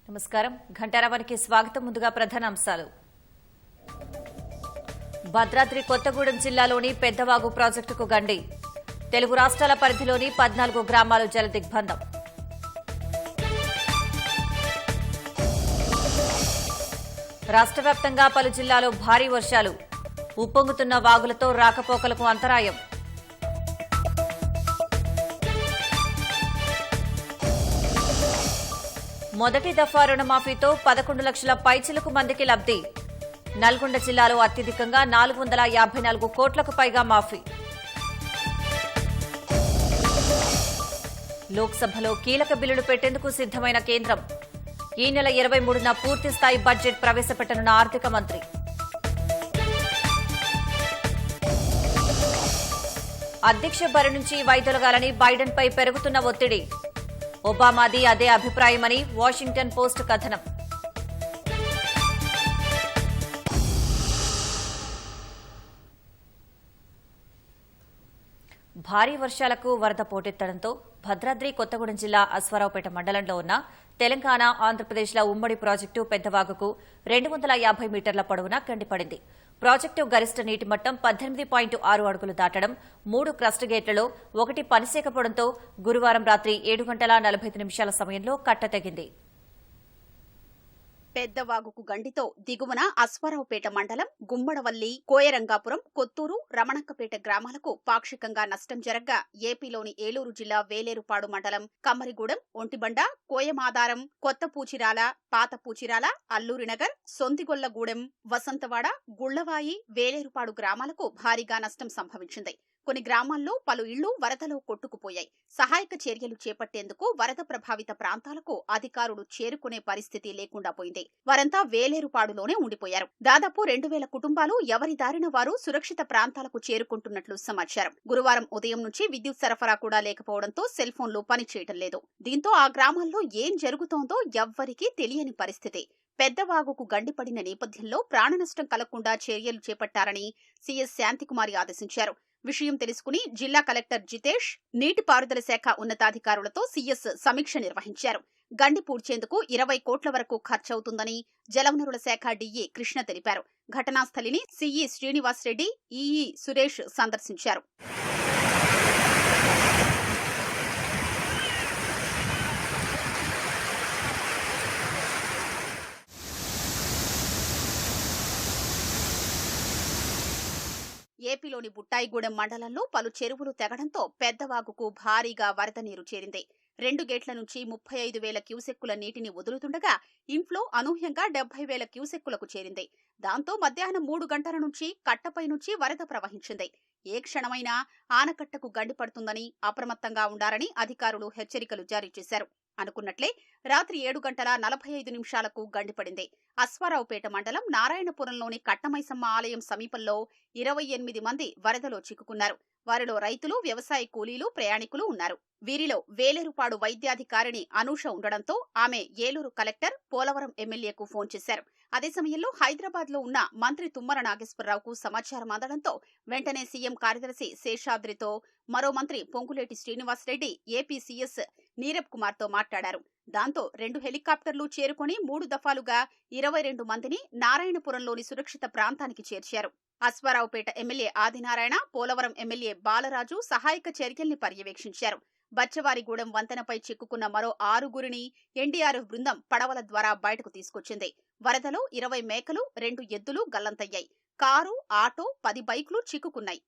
నమస్కారం ఘంటారావానికి స్వాగతం. ముందుగా ప్రధాన అంశాలు. భద్రాద్రి కొత్తగూడెం జిల్లాలోని పెద్దవాగు ప్రాజెక్టుకు గండి. తెలుగు రాష్ట్రాల పరిధిలోని 14 గ్రామాలు జలదిగ్బంధం. రాష్ట్ర వ్యాప్తంగా పలు జిల్లాలో భారీ వర్షాలు. ఉప్పొంగుతున్న వాగులతో రాకపోకలకు అంతరాయం. మొదటి దఫా రుణమాఫీతో 11 లక్షల పైచిలకు మందికి లబ్ధి. నల్గొండ జిల్లాలో అత్యధికంగా 454 కోట్లకు పైగా మాఫీ. లోక్సభలో కీలక బిల్లులు పెట్టేందుకు సిద్దమైన కేంద్రం. ఈ నెల 23న పూర్తిస్థాయి బడ్జెట్ ప్రవేశపెట్టనున్న ఆర్థిక మంత్రి. అధ్యక్ష బరి నుంచి వైదొలగాలని బైడెన్పై పెరుగుతున్న ఒత్తిడి. ఒబామాది అదే అభిప్రాయమని వాషింగ్టన్ పోస్ట్ కథనం. భారీ వర్షాలకు వరద పోటెత్తడంతో భద్రాద్రి కొత్తగూడెం జిల్లా అశ్వారావుపేట మండలంలో ఉన్న తెలంగాణ, ఆంధ్రప్రదేశ్ల ఉమ్మడి ప్రాజెక్టు పెద్దవాగుకు 250 మీటర్ల పొడవున గండిపడింది. ప్రాజెక్టు గరిష్ట నీటి మట్టం 18.6 అడుగులు దాటడం, 3 క్రస్ట్ గేట్లలో ఒకటి పనిసేకపోవడంతో గురువారం రాత్రి 7:45 సమయంలో కట్టతెగింది. పెద్దవాగుకు గండితో దిగువన అశ్వారావుపేట మండలం, గుమ్మడవల్లి, కోయరంగాపురం, కొత్తూరు, రమణక్కపేట గ్రామాలకు పాక్షికంగా నష్టం జరగ్గా ఏపీలోని ఏలూరు జిల్లా వేలేరుపాడు మండలం, కమ్మరిగూడెం, ఒంటిబండ, కోయమాదారం, కొత్త పూచిరాల, పాత పూచిరాల, అల్లూరినగర్, సొంతిగొల్లగూడెం, వసంతవాడ, గుళ్లవాయి, వేలేరుపాడు గ్రామాలకు భారీగా నష్టం సంభవించింది. కొన్ని గ్రామాల్లో పలు ఇళ్లు వరదలో కొట్టుకుపోయాయి. సహాయక చర్యలు చేపట్టేందుకు వరద ప్రభావిత ప్రాంతాలకు అధికారులు చేరుకునే పరిస్థితి లేకుండా పోయింది. వారంతా వేలేరుపాడులోనే ఉండిపోయారు. దాదాపు 2000 కుటుంబాలు ఎవరి దారిన వారు సురక్షిత ప్రాంతాలకు చేరుకుంటున్నట్లు సమాచారం. గురువారం ఉదయం నుంచి విద్యుత్ సరఫరా కూడా లేకపోవడంతో సెల్ ఫోన్లు పనిచేయటం లేదు. దీంతో ఆ గ్రామాల్లో ఏం జరుగుతోందో ఎవ్వరికీ తెలియని పరిస్థితి. పెద్దవాగుకు గండిపడిన నేపథ్యంలో ప్రాణనష్టం కలగకుండా చర్యలు చేపట్టారని సీఎస్ శాంతికుమారి ఆదేశించారు. విషయం తెలుసుకుని జిల్లా కలెక్టర్ జితేష్, నీటిపారుదల శాఖ ఉన్నతాధికారులతో సీఎస్ సమీక్ష నిర్వహించారు. గండి పూడ్చేందుకు 20 కోట్ల వరకు ఖర్చవుతుందని జలవనరుల శాఖ డీఈ కృష్ణ తెలిపారు. ఘటనా స్థలిని సీఈ శ్రీనివాస్ రెడ్డి, ఈఈ సురేష్ సందర్శించారు. ఏపీలోని బుట్టాయిగూడెం మండలంలో పలు చెరువులు తెగడంతో పెద్దవాగుకు భారీగా వరద నీరు చేరింది. 2 గేట్ల నుంచి 35,000 క్యూసెక్కుల నీటిని వదులుతుండగా ఇన్ఫ్లో అనూహ్యంగా 70,000 క్యూసెక్కులకు చేరింది. దాంతో మధ్యాహ్నం 3 గంటల నుంచి కట్టపై నుంచి వరద ప్రవహించింది. ఏ క్షణమైనా ఆనకట్టకు గండిపడుతుందని అప్రమత్తంగా ఉండాలని అధికారులు హెచ్చరికలు జారీ చేశారు. అనుకున్నట్లే రాత్రి 7:45 గండిపడింది. అశ్వారావుపేట మండలం నారాయణపురంలోని కట్టమైసమ్మ ఆలయం సమీపంలో 28 మంది వరదలో చిక్కుకున్నారు. వారిలో రైతులు, వ్యవసాయ కూలీలు, ప్రయాణికులు ఉన్నారు. వీరిలో వేలేరుపాడు వైద్యాధికారిణి అనూష ఉండడంతో ఆమె ఏలూరు కలెక్టర్, పోలవరం ఎమ్మెల్యేకు ఫోన్ చేశారు. అదే సమయంలో హైదరాబాద్ లో ఉన్న మంత్రి తుమ్మల నాగేశ్వరరావుకు సమాచారం అందడంతో వెంటనే సీఎం కార్యదర్శి శేషాద్రితో మరో మంత్రి పొంగులేటి శ్రీనివాసరెడ్డి ఏపీ సీఎస్ నీరబ్ కుమార్ తో మాట్లాడారు. దాంతో 2 హెలికాప్టర్లు చేరుకుని 3 దఫాలుగా 22 మందిని నారాయణపురంలోని సురక్షిత ప్రాంతానికి చేర్చారు. అశ్వారావుపేట ఎమ్మెల్యే ఆదినారాయణ, పోలవరం ఎమ్మెల్యే బాలరాజు సహాయక చర్యల్ని పర్యవేక్షించారు. బచ్చవారిగూడెం వంతెనపై చిక్కుకున్న మరో 6గురిని ఎన్డీఆర్ఎఫ్ బృందం పడవల ద్వారా బయటకు తీసుకొచ్చింది. వరదలో 20 మేకలు, 2 ఎద్దులు గల్లంతయ్యాయి. కారు, ఆటో, 10 బైకులు చిక్కుకున్నాయి.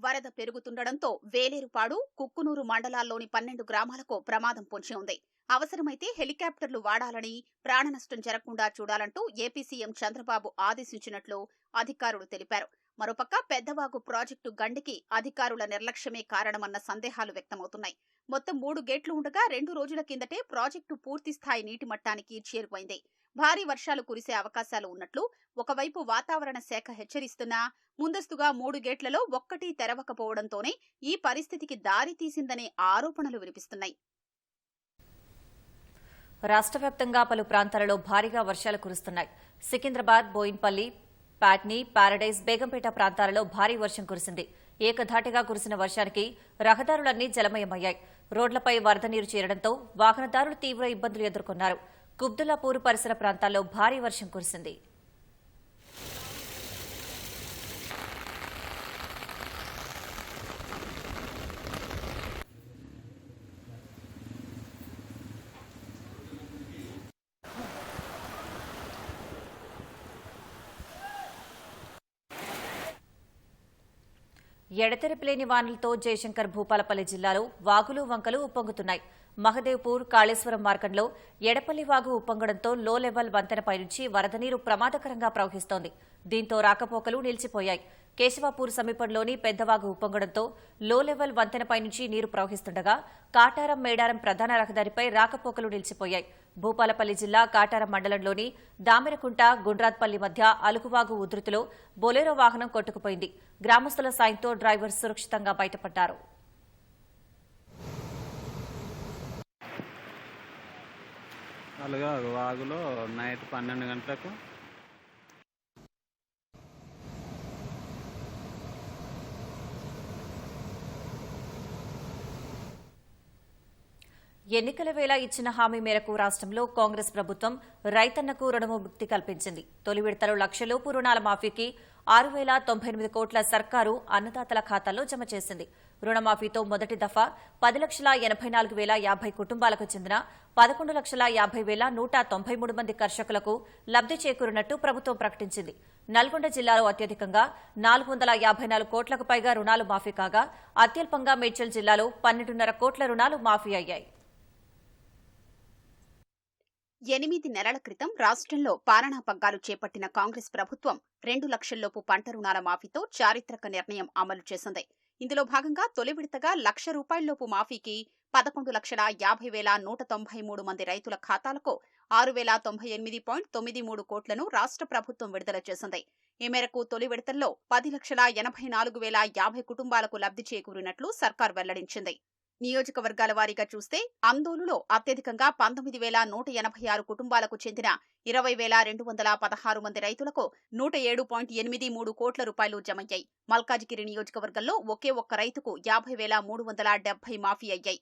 వరద పెరుగుతుండటంతో వేలేరుపాడు, కుక్కునూరు మండలాల్లోని 12 గ్రామాలకు ప్రమాదం పొంచి ఉంది. అవసరమైతే హెలికాప్టర్లు వాడాలని, ప్రాణనష్టం జరగకుండా చూడాలంటూ ఏపీ సీఎం చంద్రబాబు ఆదేశించినట్లు అధికారులు తెలిపారు. మరోపక్క పెద్దవాగు ప్రాజెక్టు గండికి అధికారుల నిర్లక్ష్యమే కారణమన్న సందేహాలు వ్యక్తమవుతున్నాయి. మొత్తం 3 గేట్లు ఉండగా 2 రోజుల కిందటే ప్రాజెక్టు పూర్తిస్థాయి నీటి మట్టానికి చేరువైంది. భారీ వర్షాలు కురిసే అవకాశాలు ఉన్నట్లు ఒకవైపు వాతావరణ శాఖ హెచ్చరిస్తున్నా ముందస్తుగా 3 గేట్లలో ఒక్కటి తెరవకపోవడంతోనే ఈ పరిస్థితికి దారి తీసిందనే ఆరోపణలు వినిపిస్తున్నాయి. రాష్ట్ర వ్యాప్తంగా పలు ప్రాంతాలలో భారీగా వర్షాలు కురుస్తున్నాయి. సికింద్రాబాద్, బోయిన్పల్లి, పాట్నీ, పారడైజ్, బేగంపేట ప్రాంతాలలో భారీ వర్షం కురిసింది. ఏకధాటిగా కురిసిన వర్షానికి రహదారులన్నీ జలమయమయ్యాయి. రోడ్లపై వరద నీరు చేరడంతో వాహనదారులు తీవ్ర ఇబ్బందులు ఎదుర్కొన్నారు. కుబ్దుల్లాపూర్ పరిసర ప్రాంతాల్లో భారీ వర్షం కురిసింది. ఎడతెరిపిలేని వానలతో జయశంకర్ భూపాలపల్లి జిల్లాలో వాగులు వంకలు ఉప్పొంగుతున్నాయి. మహదేవ్పూర్, కాళేశ్వరం మార్గంలో ఎడపల్లి వాగు ఉప్పొంగడంతో లో లెవెల్ వంతెనపై నుంచి వరద నీరు ప్రమాదకరంగా ప్రవహిస్తోంది. దీంతో రాకపోకలు నిలిచిపోయాయి. కేశవాపూర్ సమీపంలోని పెద్దవాగు ఉప్పొంగడంతో లో లెవెల్ వంతెనపై నుంచి నీరు ప్రవహిస్తుండగా కాటారం, మేడారం ప్రధాన రహదారిపై రాకపోకలు నిలిచిపోయాయి. భూపాలపల్లి జిల్లా కాటారం మండలంలోని దామెరకుంట, గుండ్రాత్పల్లి మధ్య అలుకువాగు ఉధృతిలో బొలెరో వాహనం కొట్టుకుపోయింది. గ్రామస్తుల సాయంతో డ్రైవర్ సురక్షితంగా బయటపడ్డారు. వాగులో నైట్ 12 గంటలకు ఎన్నికల వేళ ఇచ్చిన హామీ మేరకు రాష్ట్రంలో కాంగ్రెస్ ప్రభుత్వం రైతన్నకు రుణముక్తి కల్పించింది. తొలి విడతలో లక్షలోపు రుణాల మాఫీకి 6,098 కోట్ల సర్కారు అన్నదాతల ఖాతాల్లో జమ చేసింది. రుణమాఫీతో మొదటి దఫా 10,84,050 కుటుంబాలకు చెందిన 11,50,193 మంది కర్షకులకు లబ్ది చేకూరినట్టు ప్రభుత్వం ప్రకటించింది. నల్గొండ జిల్లాలో అత్యధికంగా 454 కోట్లకు పైగా రుణాలు మాఫీ కాగా అత్యల్పంగా మేడ్చల్ జిల్లాలో 12.5 కోట్ల రుణాలు మాఫీ అయ్యాయి. 8 నెలల క్రితం రాష్ట్రంలో పాలనా పగ్గాలు చేపట్టిన కాంగ్రెస్ ప్రభుత్వం 2 లక్షల్లోపు పంట రుణాల మాఫీతో చారిత్రక నిర్ణయం అమలు చేసింది. ఇందులో భాగంగా తొలి విడతగా ₹1,00,000 మాఫీకి 11,50,193 మంది రైతుల ఖాతాలకు 6,098.93 కోట్లను రాష్ట్ర ప్రభుత్వం విడుదల చేసింది. ఈ మేరకు తొలి విడతల్లో 10,84,050 కుటుంబాలకు లబ్ది చేకూరినట్లు సర్కార్ వెల్లడించింది. నియోజకవర్గాల వారీగా చూస్తే ఆందోళనలో అత్యధికంగా 19,186 కుటుంబాలకు చెందిన 20,216 మంది రైతులకు 107.83 కోట్ల రూపాయలు జమయ్యాయి. మల్కాజిగిరి నియోజకవర్గంలో ఒకే ఒక్క రైతుకు 50,370 మాఫీ అయ్యాయి.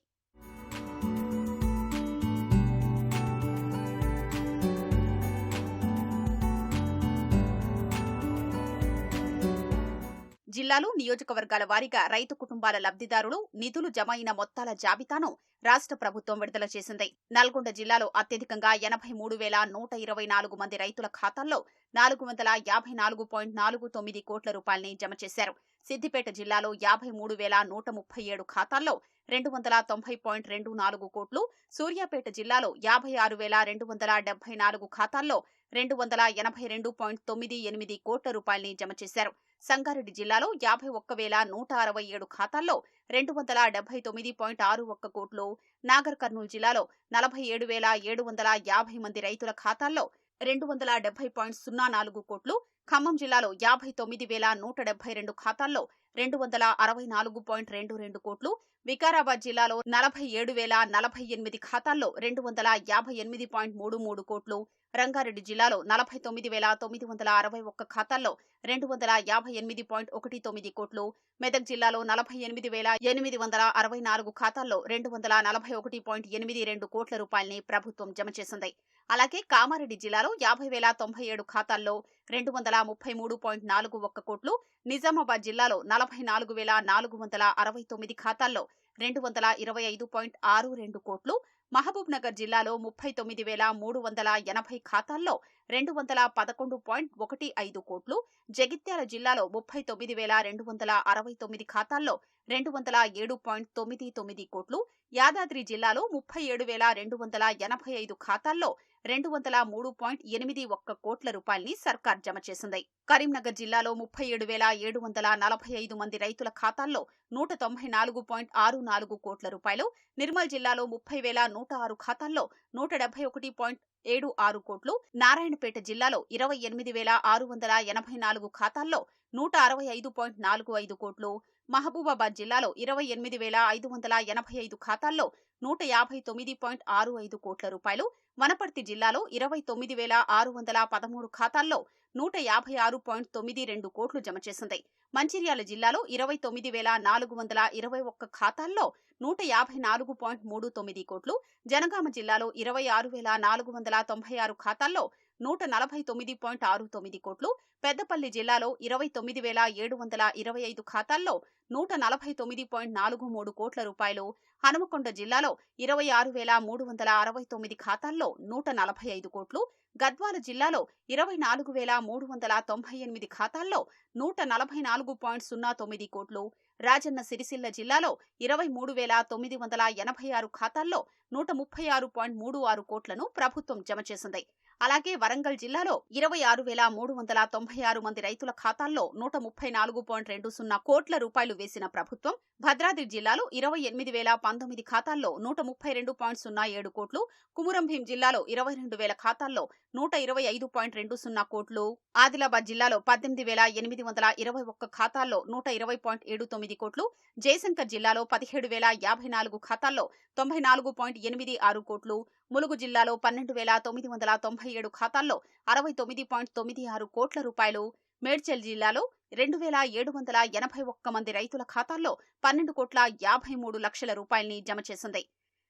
జిల్లాలో నియోజకవర్గాల వారీగా రైతు కుటుంబాల లబ్దిదారులు నిధులు జమ అయిన మొత్తాల జాబితాను రాష్ట్ర ప్రభుత్వం విడుదల చేసింది. నల్గొండ జిల్లాలో అత్యధికంగా 83,124 మంది రైతుల ఖాతాల్లో 454.49 కోట్ల రూపాయలని జమ చేశారు. సిద్దిపేట జిల్లాలో 53,137 ఖాతాల్లో 290.24 కోట్లు, సూర్యాపేట జిల్లాలో 56,274 ఖాతాల్లో 282.98 కోట్ల రూపాయలని జమ చేశారు. సంగారెడ్డి జిల్లాలో 51,167 ఖాతాల్లో 279.61 కోట్లు, నాగర్ కర్నూలు జిల్లాలో 47,750 మంది రైతుల ఖాతాల్లో 270.04 కోట్లు, ఖమ్మం జిల్లాలో 59,172 ఖాతాల్లో 264.22 కోట్లు, వికారాబాద్ జిల్లాలో 47,048 ఖాతాల్లో 258.33 కోట్లు, రంగారెడ్డి జిల్లాలో 49,961 ఖాతాల్లో 258.19 కోట్లు, మెదక్ జిల్లాలో 48,864 ఖాతాల్లో 241.82 కోట్ల రూపాయలని ప్రభుత్వం జమ చేసింది. అలాగే కామారెడ్డి జిల్లాలో 50,097 ఖాతాల్లో 233.41 కోట్లు, నిజామాబాద్ జిల్లాలో 44,469 ఖాతాల్లో 225.62 కోట్లు, మహబూబ్ నగర్ జిల్లాలో 39,380 ఖాతాల్లో 211.15 కోట్లు, జగిత్యాల జిల్లాలో 39,269 ఖాతాల్లో 207.99 కోట్లు, యాదాద్రి జిల్లాలో 37,285 ఖాతాల్లో 203.81 కోట్ల రూపాయలని సర్కార్ జమ చేసింది. కరీంనగర్ జిల్లాలో 37,745 మంది రైతుల ఖాతాల్లో 194.64 కోట్ల రూపాయలు, నిర్మల్ జిల్లాలో 30,106 ఖాతాల్లో 171.76 కోట్లు, నారాయణపేట జిల్లాలో 28,684 ఖాతాల్లో 165.45 కోట్లు, మహబూబాబాద్ జిల్లాలో 28,585 ఖాతాల్లో 159.65 కోట్ల రూపాయలు, వనపర్తి జిల్లాలో 29,613 ఖాతాల్లో 156.92 కోట్లు జమ చేసింది. మంచిర్యాల జిల్లాలో 29,421 ఖాతాల్లో 154.39 కోట్లు, జనగామ జిల్లాలో 26,496 ఖాతాల్లో 149.69 కోట్లు, పెద్దపల్లి జిల్లాలో 29,725 ఖాతాల్లో 149.43 కోట్ల రూపాయలు, హనుమకొండ జిల్లాలో 26,369 ఖాతాల్లో 145 కోట్లు, గద్వాల జిల్లాలో 24,398 ఖాతాల్లో 144.09 కోట్లు, రాజన్న సిరిసిల్ల జిల్లాలో 23,986 ఖాతాల్లో 136.36 కోట్లను ప్రభుత్వం జమ చేసింది. అలాగే వరంగల్ జిల్లాలో 26,396 మంది రైతుల ఖాతాల్లో 134.20 కోట్ల రూపాయలు వేసిన ప్రభుత్వం, భద్రాద్రి జిల్లాలో 28,019 ఖాతాల్లో 132.07 కోట్లు, కుమురంభీం జిల్లాలో 22,000 ఖాతాల్లో 125.20 కోట్లు, ఆదిలాబాద్ జిల్లాలో 18,821 ఖాతాల్లో 120.79 కోట్లు, జయశంకర్ జిల్లాలో 17,054 ఖాతాల్లో 94.86 కోట్లు, ములుగు జిల్లాలో 12,997 ఖాతాల్లో 69.96 కోట్ల రూపాయలు, మేడ్చల్ జిల్లాలో 2,781 మంది రైతుల ఖాతాల్లో 12,53 లక్షల రూపాయల్ని జమ చేసింది.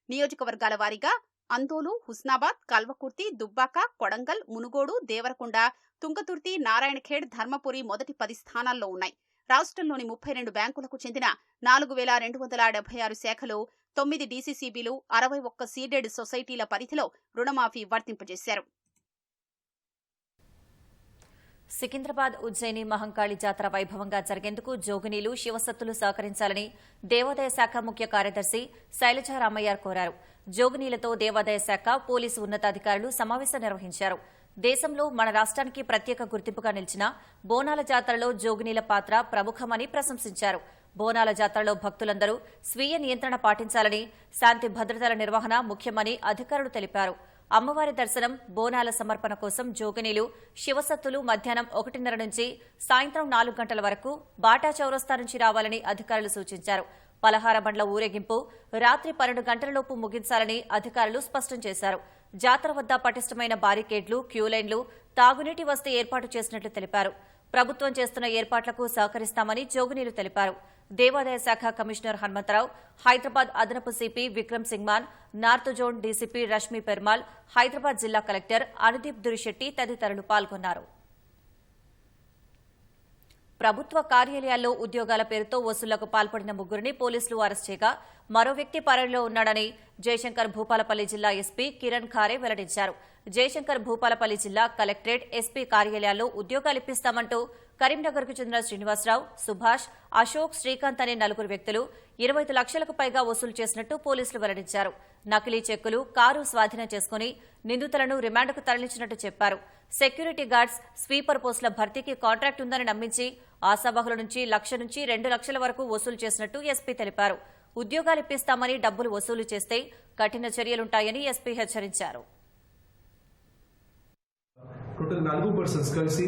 నియోజకవర్గాల వారీగా అందోలు, హుస్నాబాద్, కల్వకుర్తి, దుబ్బాక, కొడంగల్, మునుగోడు, దేవరకొండ, తుంగతుర్తి, నారాయణఖేడ్, ధర్మపురి మొదటి 10 స్థానాల్లో ఉన్నాయి. రాష్ట్రంలోని 32 బ్యాంకులకు చెందిన 4,276 శాఖలు, 9 డీసీసీబీలు, 61 సీడెడ్ సొసైటీల పరిధిలో రుణమాఫీ వర్తింపజేశారు. సికింద్రాబాద్ ఉజ్జయిని మహంకాళి జాతర వైభవంగా జరిగేందుకు జోగినీలు, శివసత్తులు సహకరించాలని దేవాదాయ శాఖ ముఖ్య కార్యదర్శి శైలజారామయ్య కోరారు. జోగినీలతో దేవాదాయ శాఖ, పోలీసు ఉన్నతాధికారులు సమావేశం నిర్వహించారు. దేశంలో మన రాష్ట్రానికి ప్రత్యేక గుర్తింపుగా నిలిచిన బోనాల జాతరలో జోగినీల పాత్ర ప్రముఖమని ప్రశంసించారు. బోనాల జాతరలో భక్తులందరూ స్వీయ నియంత్రణ పాటించాలని, శాంతి భద్రతల నిర్వహణ ముఖ్యమని అధికారులు తెలిపారు. అమ్మవారి దర్శనం, బోనాల సమర్పణ కోసం జోగినీలు, శివసత్తులు మధ్యాహ్నం 1:30 నుంచి సాయంత్రం 4 గంటల వరకు బాటా చౌరస్తా నుంచి రావాలని అధికారులు సూచించారు. పలహార బండ్ల ఊరేగింపు రాత్రి 12 గంటలలోపు ముగించాలని అధికారులు స్పష్టం చేశారు. జాతర వద్ద పటిష్టమైన బారికేడ్లు, క్యూలైన్లు, తాగునీటి వసతి ఏర్పాటు చేసినట్లు తెలిపారు. ప్రభుత్వం చేస్తున్న ఏర్పాట్లకు సహకరిస్తామని జోగినీలు తెలిపారు. దేవాదాయ శాఖ కమిషనర్ హనుమంతరావు, హైదరాబాద్ అదనపు CP Vikram Singh Mann, north zone DCP Rashmi Perumal, Hyderabad జిల్లా కలెక్టర్ అనుదీప్ దురిశెట్టి తదితరులు పాల్గొన్నారు. ప్రభుత్వ కార్యాలయాల్లో ఉద్యోగాల పేరుతో వసూళ్లకు పాల్పడిన 3 పోలీసులు అరెస్ట్ చేయగా మరో వ్యక్తి పరారీలో ఉన్నాడని జయశంకర్ భూపాలపల్లి జిల్లా ఎస్పీ కిరణ్ ఖారే వెల్లడించారు. జయశంకర్ భూపాలపల్లి జిల్లా కలెక్టరేట్, ఎస్పీ కార్యాలయాల్లో ఉద్యోగాలు ఇప్పిస్తామంటూ కరీంనగర్కు చెందిన శ్రీనివాసరావు, సుభాష్, అశోక్, శ్రీకాంత్ అనే 4 వ్యక్తులు 25 లక్షలకు పైగా వసూలు చేసినట్టు పోలీసులు వెల్లడించారు. నకిలీ చెక్కులు, కారు స్వాధీనం చేసుకుని నిందితులను రిమాండ్కు తరలించినట్టు చెప్పారు. సెక్యూరిటీ గార్డ్స్, స్వీపర్ పోస్టుల భర్తీకి కాంట్రాక్ట్ ఉందని నమ్మించి ఆశావహుల నుంచి 1,00,000 నుంచి 2 లక్షల వరకు వసూలు చేసినట్టు ఎస్పీ తెలిపారు. ఉద్యోగాలు ఇప్పిస్తామని డబ్బులు వసూలు చేస్తే కఠిన చర్యలుంటాయని ఎస్పీ హెచ్చరించారు. టోటల్ 4 పర్సన్స్ కలిసి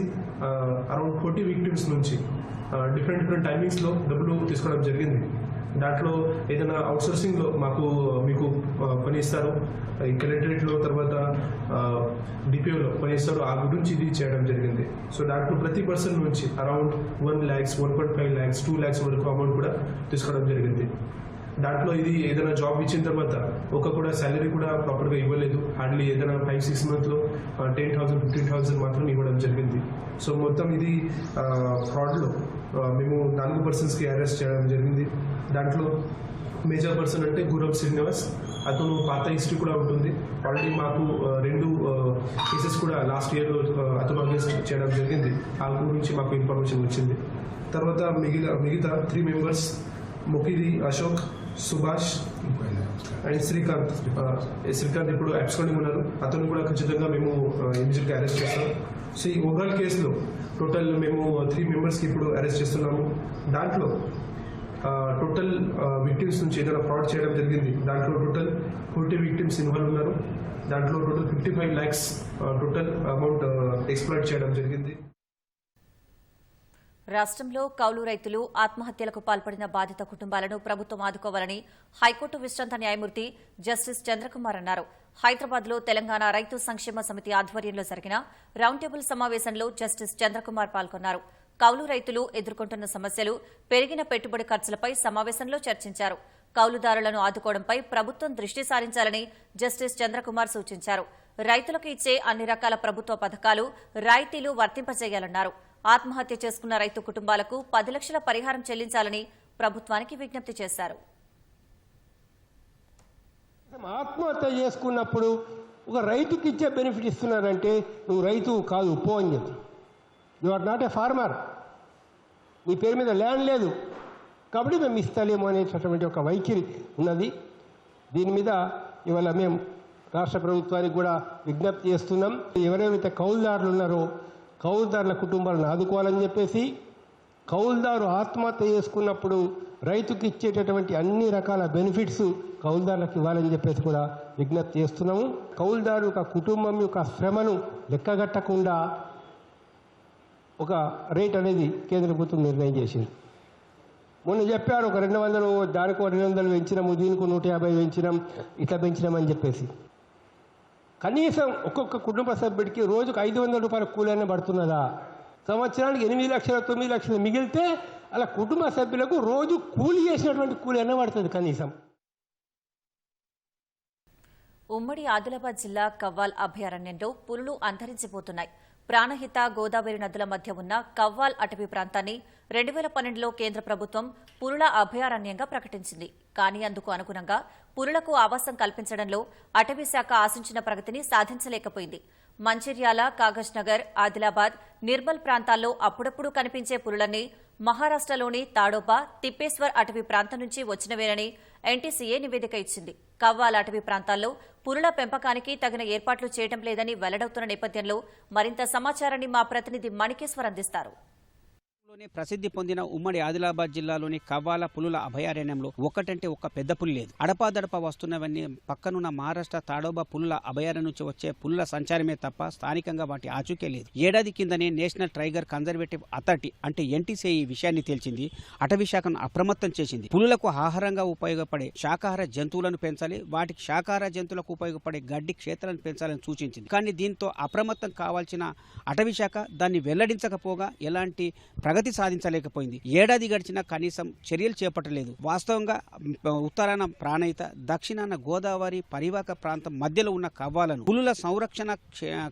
అరౌండ్ 40 విక్టిమ్స్ నుంచి డిఫరెంట్ టైమింగ్స్లో డబ్బులు తీసుకోవడం జరిగింది. దాంట్లో ఏదైనా అవుట్సోర్సింగ్లో మీకు పని ఇస్తారు, ఈ కలెక్టరేట్లో తర్వాత డిపిఓలో పని ఇస్తారు, ఆ గురించి ఇది చేయడం జరిగింది. సో దాంట్లో ప్రతి పర్సన్ నుంచి అరౌండ్ 1 lakhs, 1.5 lakhs, 2 lakhs వరకు అమౌంట్ కూడా తీసుకోవడం జరిగింది. దాంట్లో ఇది ఏదైనా జాబ్ ఇచ్చిన తర్వాత కూడా శాలరీ కూడా ప్రాపర్గా ఇవ్వలేదు. హార్డ్లీ ఏదైనా 5-6 monthsలో 10,000, 15,000 మాత్రం ఇవ్వడం జరిగింది. సో మొత్తం ఇది ఫ్రాడ్లో మేము 4 పర్సన్స్కి అరెస్ట్ చేయడం జరిగింది. దాంట్లో మేజర్ పర్సన్ అంటే గురవ్ శ్రీనివాస్, అతను పాత హిస్టరీ కూడా ఉంటుంది. ఆల్రెడీ మాకు 2 కేసెస్ కూడా లాస్ట్ ఇయర్ అతను అరెస్ట్ చేయడం జరిగింది. ఆ గురించి మాకు ఇన్ఫర్మేషన్ వచ్చింది. తర్వాత మిగతా 3 members మొకిరి అశోక్, సుభాష్ అండ్ శ్రీకాంత్ ఇప్పుడు అబ్స్కాండింగ్ ఉన్నారు. అతను కూడా ఖచ్చితంగా మేము ఇమీడియట్గా అరెస్ట్ చేస్తాం. సో ఈ ఓవరాల్ కేసులో టోటల్ మేము 3 membersకి ఇప్పుడు అరెస్ట్ చేస్తున్నాము. దాంట్లో టోటల్ విక్టిమ్స్ నుంచి ఏదైనా ఫ్రాడ్ చేయడం జరిగింది. దాంట్లో టోటల్ 40 విక్టిమ్స్ ఇన్వాల్వ్ ఉన్నారు. దాంట్లో total 55 lakhs total amount exploit చేయడం జరిగింది. రాష్ట్రంలో కౌలు రైతులు ఆత్మహత్యలకు పాల్పడిన బాధిత కుటుంబాలను ప్రభుత్వం ఆదుకోవాలని హైకోర్టు విశ్రాంత న్యాయమూర్తి జస్టిస్ చంద్రకుమార్ అన్నారు. హైదరాబాద్లో తెలంగాణ రైతు సంక్షేమ సమితి ఆధ్వర్యంలో జరిగిన రౌండ్ టేబుల్ సమావేశంలో జస్టిస్ చంద్రకుమార్ పాల్గొన్నారు. కౌలు రైతులు ఎదుర్కొంటున్న సమస్యలు, పెరిగిన పెట్టుబడి ఖర్చులపై సమావేశంలో చర్చించారు. కౌలుదారులను ఆదుకోవడంపై ప్రభుత్వం దృష్టి సారించాలని జస్టిస్ చంద్రకుమార్ సూచించారు. రైతులకు ఇచ్చే అన్ని రకాల ప్రభుత్వ పథకాలు, రాయితీలు వర్తింపజేయాలన్నారు. ఆత్మహత్య చేసుకున్న రైతు కుటుంబాలకు 10 లక్షల పరిహారం చెల్లించాలని ప్రభుత్వానికి విజ్ఞప్తి చేశారు. ఆత్మహత్య చేసుకున్నప్పుడు ఒక రైతుకి ఇచ్చే బెనిఫిట్ ఇస్తున్నారంటే నువ్వు రైతు కాదు, పో అని చెప్పి. You are not a farmer, నీ పేరు మీద ల్యాండ్ లేదు కాబట్టి మేము ఇస్తలేము అనేటటువంటి ఒక వైఖరి ఉన్నది. దీని మీద ఇవాళ మేము రాష్ట్ర ప్రభుత్వానికి కూడా విజ్ఞప్తి చేస్తున్నాం. ఎవరెవరైతే కౌలుదారులు ఉన్నారో కౌలుదారుల కుటుంబాలను ఆదుకోవాలని చెప్పేసి, కౌలుదారు ఆత్మహత్య చేసుకున్నప్పుడు రైతుకి ఇచ్చేటటువంటి అన్ని రకాల బెనిఫిట్స్ కౌలుదారులకు ఇవ్వాలని చెప్పేసి కూడా విజ్ఞప్తి చేస్తున్నాము. కౌలుదారు యొక్క కుటుంబం యొక్క శ్రమను లెక్కగట్టకుండా ఒక రేట్ అనేది కేంద్ర ప్రభుత్వం నిర్ణయం చేసింది. మొన్న చెప్పారు ఒక 200, దానికి 200 పెంచినాము, దీనికి 150 పెంచినాం, ఇట్లా పెంచినామని చెప్పేసి. కనీసం ఒక్కొక్క కుటుంబ సభ్యుడికి రోజుకు 500 రూపాయల కూలైనా పడుతున్నదా? సంవత్సరానికి 8 లక్షలు 9 లక్షలు మిగిలితే అలా కుటుంబ సభ్యులకు రోజు కూలి చేసినటువంటి కూలైనా పడుతుంది కనీసం. ఉమ్మడి ఆదిలాబాద్ జిల్లా కవ్వాల్ అభయారణ్యంలో పులులు అంతరించిపోతున్నాయి. ప్రాణహిత, గోదావరి నదుల మధ్య ఉన్న కవ్వాల్ అటవీ ప్రాంతాన్ని 2012లో కేంద్ర ప్రభుత్వం పులుల అభయారణ్యంగా ప్రకటించింది. కానీ అందుకు అనుగుణంగా పులులకు ఆవాసం కల్పించడంలో అటవీ శాఖ ఆశించిన ప్రగతిని సాధించలేకపోయింది. మంచిర్యాల, కాగజ్ నగర్, ఆదిలాబాద్, నిర్మల్ ప్రాంతాల్లో అప్పుడప్పుడు కనిపించే పులులన్నీ మహారాష్ట్రలోని తాడోబా, తిప్పేశ్వర్ అటవీ ప్రాంతం నుంచి వచ్చినవేనని ఎన్టీసీఏ నివేదిక ఇచ్చింది. కవ్వాల్ అటవీ ప్రాంతాల్లో పులుల పెంపకానికి తగిన ఏర్పాట్లు చేయడం లేదని వెల్లడవుతున్న నేపథ్యంలో మరింత సమాచారాన్ని మా ప్రతినిధి మణికేశ్వర్ అందిస్తారు. ప్రసిద్ధి పొందిన ఉమ్మడి ఆదిలాబాద్ జిల్లాలోని కవ్వాల పులుల అభయారణ్యంలో ఒకటంటే ఒక్క పెద్ద పులి లేదు. అడపాదడపా వస్తున్నవన్నీ పక్కనున్న మహారాష్ట్ర తాడోబా పులుల అభయారణ్యం నుంచి వచ్చే పులుల సంచారమే తప్ప స్థానికంగా వాటి ఆచూకే లేదు. ఏడాది కిందనే నేషనల్ టైగర్ కన్జర్వేటివ్ అథారిటీ అంటే ఎన్టీసీఏ ఈ విషయాన్ని తేల్చింది. అటవీ శాఖను అప్రమత్తం చేసింది. పులులకు ఆహారంగా ఉపయోగపడే శాకాహార జంతువులను పెంచాలి, వాటికి శాకాహార జంతువులకు ఉపయోగపడే గడ్డి క్షేత్రాలను పెంచాలని సూచించింది. కానీ దీంతో అప్రమత్తం కావాల్సిన అటవీ శాఖ దాన్ని వెల్లడించకపోగా ఎలాంటి ప్రగతి సాధించలేకపోయింది. ఏడాది గడిచినా కనీసం చర్యలు చేపట్టలేదు. వాస్తవంగా ఉత్తరాన ప్రాణహిత, దక్షిణాన గోదావరి పరివాహక ప్రాంతం మధ్యలో ఉన్న కవ్వాలను పులుల సంరక్షణ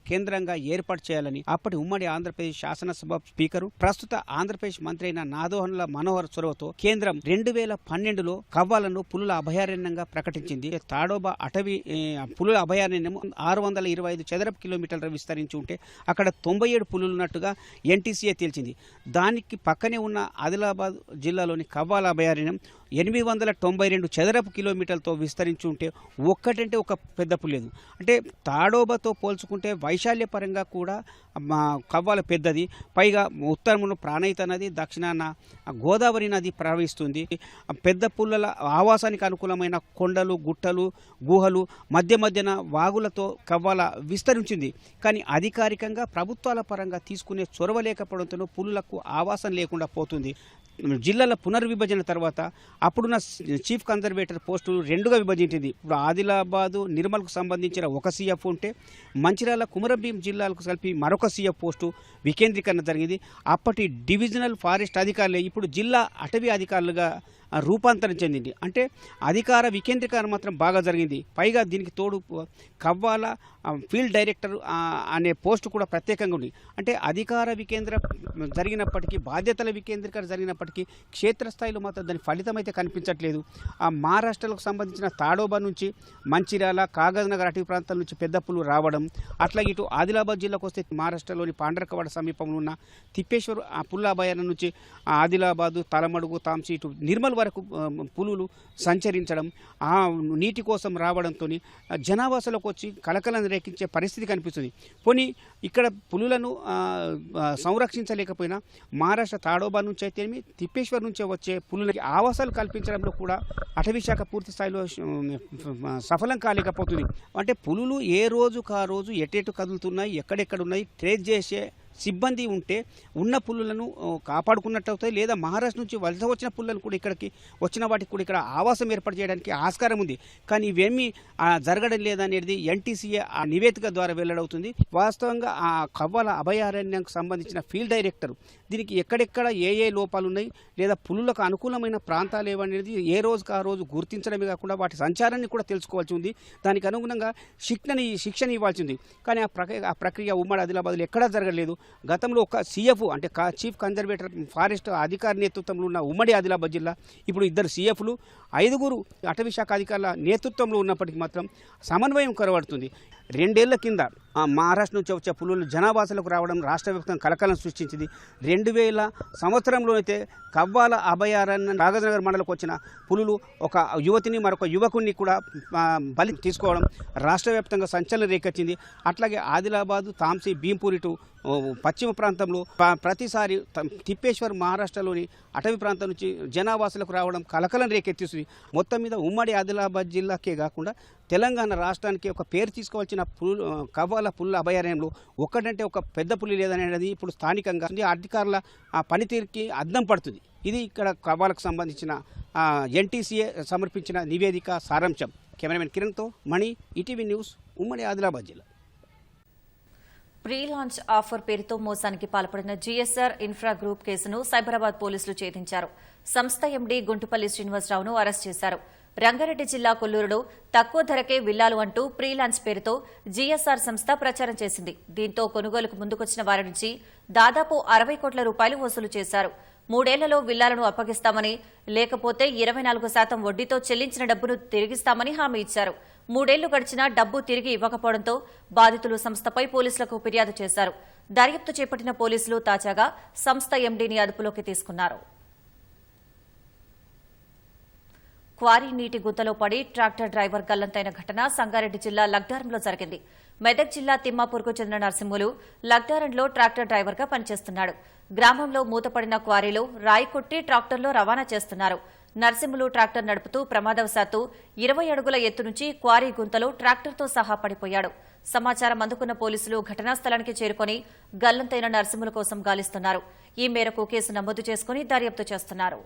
కేంద్రంగా ఏర్పాటు చేయాలని అప్పటి ఉమ్మడి ఆంధ్రప్రదేశ్ శాసనసభ స్పీకరు, ప్రస్తుత ఆంధ్రప్రదేశ్ మంత్రి అయిన నాదోహన్ల మనోహర్ చొరవతో కేంద్రం 2012లో కవ్వాలను పులుల అభయారణ్యంగా ప్రకటించింది. తాడోబా అటవీ పులుల అభయారణ్యం 625 చదరపు కిలోమీటర్లు విస్తరించి ఉంటే అక్కడ 97 పులులున్నట్టుగా ఎన్టీసీఏ తేల్చింది. దానికి పక్కనే ఉన్న ఆదిలాబాద్ జిల్లాలోని కవ్వాల అభయారణ్యం 892 చదరపు కిలోమీటర్లతో విస్తరించి ఉంటే ఒక్కటంటే ఒక పెద్ద పులి లేదు. అంటే తాడోబాతో పోల్చుకుంటే వైశాల్యపరంగా కూడా కవ్వాల పెద్దది. పైగా ఉత్తరమున ప్రాణహిత నది, దక్షిణాన గోదావరి నది ప్రవహిస్తుంది. పెద్ద పుల్లల ఆవాసానికి అనుకూలమైన కొండలు, గుట్టలు, గుహలు, మధ్యన వాగులతో కవ్వాల విస్తరించింది. కానీ అధికారికంగా ప్రభుత్వాల పరంగా తీసుకునే చొరవ లేకపోవడంతో పులులకు ఆవాసం లేకుండా పోతుంది. జిల్లాల పునర్విభజన తర్వాత అప్పుడున్న చీఫ్ కన్జర్వేటర్ పోస్టులు 2గా విభజించింది. ఇప్పుడు ఆదిలాబాదు, నిర్మల్కు సంబంధించిన ఒక సీఎఫ్ ఉంటే మంచిర్యాల, కుమరంభీం జిల్లాలకు కలిపి మరొక సీఎఫ్ పోస్టు వికేంద్రీకరణ జరిగింది. అప్పటి డివిజనల్ ఫారెస్ట్ అధికారులే ఇప్పుడు జిల్లా అటవీ అధికారులుగా రూపాంతరం చెందింది. అంటే అధికార వికేంద్రీకరణ మాత్రం బాగా జరిగింది. పైగా దీనికి తోడు కవ్వాల ఫీల్డ్ డైరెక్టర్ అనే పోస్టు కూడా ప్రత్యేకంగా ఉంది. అంటే అధికార వికేంద్ర జరిగినప్పటికీ, బాధ్యతల వికేంద్రీకరణ జరిగినప్పటికీ క్షేత్రస్థాయిలో మాత్రం దాని ఫలితం అయితే కనిపించట్లేదు. ఆ మహారాష్ట్రకు సంబంధించిన తాడోబా నుంచి మంచిర్యాల, కాగజ్ నగర్ అటవీ ప్రాంతాల నుంచి పెద్ద పులు రావడం, అట్లాగే ఇటు ఆదిలాబాద్ జిల్లాకు వస్తే మహారాష్ట్రలోని పాండ్రకవాడ సమీపంలో ఉన్న తిప్పేశ్వర్ ఆ పుల్ల అభయారణ్యం నుంచి ఆదిలాబాదు, తలమడుగు, తాంసి ఇటు నిర్మల్ వరకు పులులు సంచరించడం, ఆ నీటి కోసం రావడంతో జనావాసాలకు వచ్చి కలకలం రేకించే పరిస్థితి కనిపిస్తుంది. పోనీ ఇక్కడ పులులను సంరక్షించలేకపోయినా మహారాష్ట్ర తాడోబా నుంచి అయితే తిప్పేశ్వర్ నుంచే వచ్చే పులులకి ఆవాసాలు కల్పించడంలో కూడా అటవీ శాఖ పూర్తి స్థాయిలో సఫలం కాలేకపోతుంది. అంటే పులులు ఏ రోజుకు ఆ రోజు ఎటెటు కదులుతున్నాయి, ఎక్కడెక్కడ ఉన్నాయి ట్రేస్ చేసే సిబ్బంది ఉంటే ఉన్న పులులను కాపాడుకున్నట్టు అవుతాయి, లేదా మహారాష్ట్ర నుంచి వలస వచ్చిన పులులను కూడా ఇక్కడికి వచ్చిన వాటికి కూడా ఇక్కడ ఆవాసం ఏర్పాటు చేయడానికి ఆస్కారం ఉంది. కానీ ఇవేమీ జరగడం లేదనేది ఎన్టీసీఏ ఆ నివేదిక ద్వారా వెల్లడవుతుంది. వాస్తవంగా ఆ కవ్వాల అభయారణ్యానికి సంబంధించిన ఫీల్డ్ డైరెక్టర్ దీనికి ఎక్కడెక్కడ ఏ లోపాలు ఉన్నాయి, లేదా పులులకు అనుకూలమైన ప్రాంతాలు ఏవనేది ఏ రోజుకు ఆ రోజు గుర్తించడమే కాకుండా వాటి సంచారాన్ని కూడా తెలుసుకోవాల్సి ఉంది. దానికి అనుగుణంగా శిక్షణ ఇవ్వాల్సి ఉంది. కానీ ఆ ప్రక్రియ ఉమ్మడి ఆదిలాబాద్లో ఎక్కడా జరగలేదు. గతంలో ఒక CF అంటే చీఫ్ కన్జర్వేటర్ ఫారెస్ట్ అధికారి నేతృత్వంలో ఉన్న ఉమ్మడి ఆదిలాబాద్ జిల్లా ఇప్పుడు 2 CFలు 5 అటవీ శాఖ అధికారుల నేతృత్వంలో ఉన్నప్పటికీ మాత్రం సమన్వయం కొరవడుతుంది. 2 ఏళ్ల కింద మహారాష్ట్ర నుంచి వచ్చే పులులు జనావాసాలకు రావడం రాష్ట్ర వ్యాప్తంగా కలకలం సృష్టించింది. 2000 సంవత్సరంలో అయితే కవ్వాల అభయారణ్యం నాగార్జునగర్ మండలకు వచ్చిన పులులు ఒక యువతిని మరొక యువకుడిని కూడా బలి తీసుకోవడం రాష్ట్ర వ్యాప్తంగా సంచలనం రేకెత్తింది. అట్లాగే ఆదిలాబాద్, తాంసీ, భీంపూర్ ఇటు పశ్చిమ ప్రాంతంలో ప్రతిసారి తిప్పేశ్వర్ మహారాష్ట్రలోని అటవీ ప్రాంతం నుంచి జనావాసాలకు రావడం కలకలం రేకెత్తిస్తుంది. మొత్తం మీద ఉమ్మడి ఆదిలాబాద్ జిల్లాకే కాకుండా తెలంగాణ రాష్ట్రానికి ఒక పేరు తీసుకోవాల్సిన కవ్వాల పులుల అభయారణ్యంలో ఒక్కటంటే ఒక పెద్ద పులి లేదనేది ఇప్పుడు స్థానికంగా అధికారుల పనితీరుకి అద్దం పడుతుంది. ఇది ఇక్కడ కవ్వాలకు సంబంధించిన ఎన్టీసీఏ సమర్పించిన నివేదిక సారాంశం. కెమెరామెన్ కిరణ్తో మణి, ఈటీవీ న్యూస్, ఉమ్మడి ఆదిలాబాద్ జిల్లా. ప్రీ లాంచ్ ఆఫర్ పేరుతో మోసానికి పాల్పడిన జీఎస్ఆర్ ఇన్ఫ్రా గ్రూప్ కేసును సైబరాబాద్ పోలీసులు ఛేదించారు. సంస్థ ఎండీ గుంటుపల్లి శ్రీనివాసరావును అరెస్ట్ చేశారు. రంగారెడ్డి జిల్లా కొల్లూరులో తక్కువ ధరకే విల్లాలు అంటూ ప్రీ లాంచ్ పేరుతో జీఎస్ఆర్ సంస్థ ప్రచారం చేసింది. దీంతో కొనుగోలుకు ముందుకొచ్చిన వారి నుంచి దాదాపు 60 కోట్ల రూపాయలు వసూలు చేశారు. 3 ఏళ్లలో విల్లాలను అప్పగిస్తామని, లేకపోతే 24% వడ్డీతో చెల్లించిన డబ్బును తిరిగిస్తామని హామీ ఇచ్చారు. 3 ఏళ్లు గడిచినా డబ్బు తిరిగి ఇవ్వకపోవడంతో బాధితులు సంస్థపై పోలీసులకు ఫిర్యాదు చేశారు. దర్యాప్తు చేపట్టిన పోలీసులు తాజాగా సంస్థ ఎండీని అదుపులోకి తీసుకున్నారు. క్వారీ నీటి గుంతలో పడి ట్రాక్టర్ డ్రైవర్ గల్లంతైన ఘటన సంగారెడ్డి జిల్లా లగ్దారంలో జరిగింది. మెదక్ జిల్లా తిమ్మాపూర్కు చెందిన నర్సింహులు లగ్దారంలో ట్రాక్టర్ డ్రైవర్గా పనిచేస్తున్నాడు. గ్రామంలో మూతపడిన క్వారీలో రాయి కొట్టి ట్రాక్టర్లో రవాణా చేస్తున్నారు. నర్సింహులు ట్రాక్టర్ నడుపుతూ ప్రమాదవశాత్తు 20 అడుగుల ఎత్తు నుంచి క్వారీ గుంతలో ట్రాక్టర్తో సహా పడిపోయాడు. సమాచారం అందుకున్న పోలీసులు ఘటనా స్థలానికి చేరుకుని గల్లంతైన నర్సింహుల కోసం గాలిస్తున్నారు. ఈ మేరకు కేసు నమోదు చేసుకుని దర్యాప్తు చేస్తున్నారు.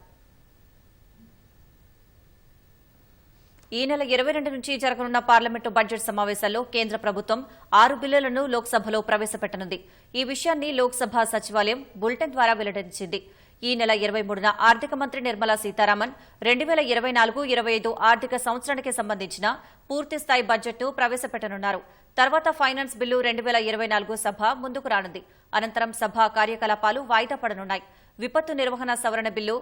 ఈ నెల 22 నుంచి జరగనున్న పార్లమెంటు బడ్జెట్ సమావేశాల్లో కేంద్ర ప్రభుత్వం 6 బిల్లులను లోక్సభలో ప్రవేశపెట్టనుంది. ఈ విషయాన్ని లోక్సభ సచివాలయం బులెటిన్ ద్వారా వెల్లడించింది. ఈ నెల 23న ఆర్థిక మంత్రి నిర్మలా సీతారామన్ 2024-25 ఆర్థిక సంవత్సరానికి సంబంధించిన పూర్తిస్థాయి బడ్జెట్ను ప్రవేశపెట్టనున్నారు. తర్వాత ఫైనాన్స్ బిల్లు 2024 సభ ముందుకు రానుంది. అనంతరం సభ కార్యకలాపాలు వాయిదా పడనున్నాయి. విపత్తు నిర్వహణ సవరణ బిల్లు,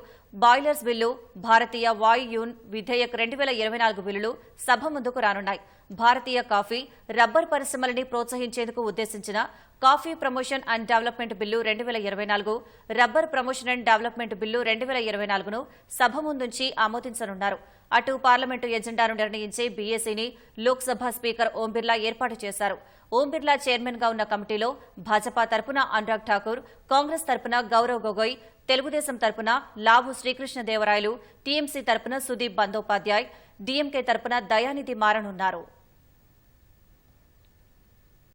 బాయిలర్స్ బిల్లు, భారతీయ వాయు యూన్ విధేయక్ 2024 బిల్లులు సభ ముందుకు రానున్నాయి. భారతీయ కాఫీ, రబ్బర్ పరిశ్రమలని ప్రోత్సహించేందుకు ఉద్దేశించిన coffee promotion and development bill 2024, rubber promotion and development bill 2024ను సభ ముందుంచి ఆమోదించనున్నారు. అటు పార్లమెంటు ఎజెండాను నిర్ణయించే బీఏసీని లోక్సభ స్పీకర్ ఓం బిర్లా ఏర్పాటు చేశారు. ఓం బిర్లా చైర్మన్ గా ఉన్న కమిటీలో భాజపా తరపున అనురాగ్ ఠాకూర్, కాంగ్రెస్ తరపున గౌరవ్ గొగోయ్, తెలుగుదేశం తరపున లావు శ్రీకృష్ణదేవరాయలు, టీఎంసీ తరపున సుదీప్ బందోపాధ్యాయ్, డీఎంకే తరపున దయానిధి మారనున్నారు.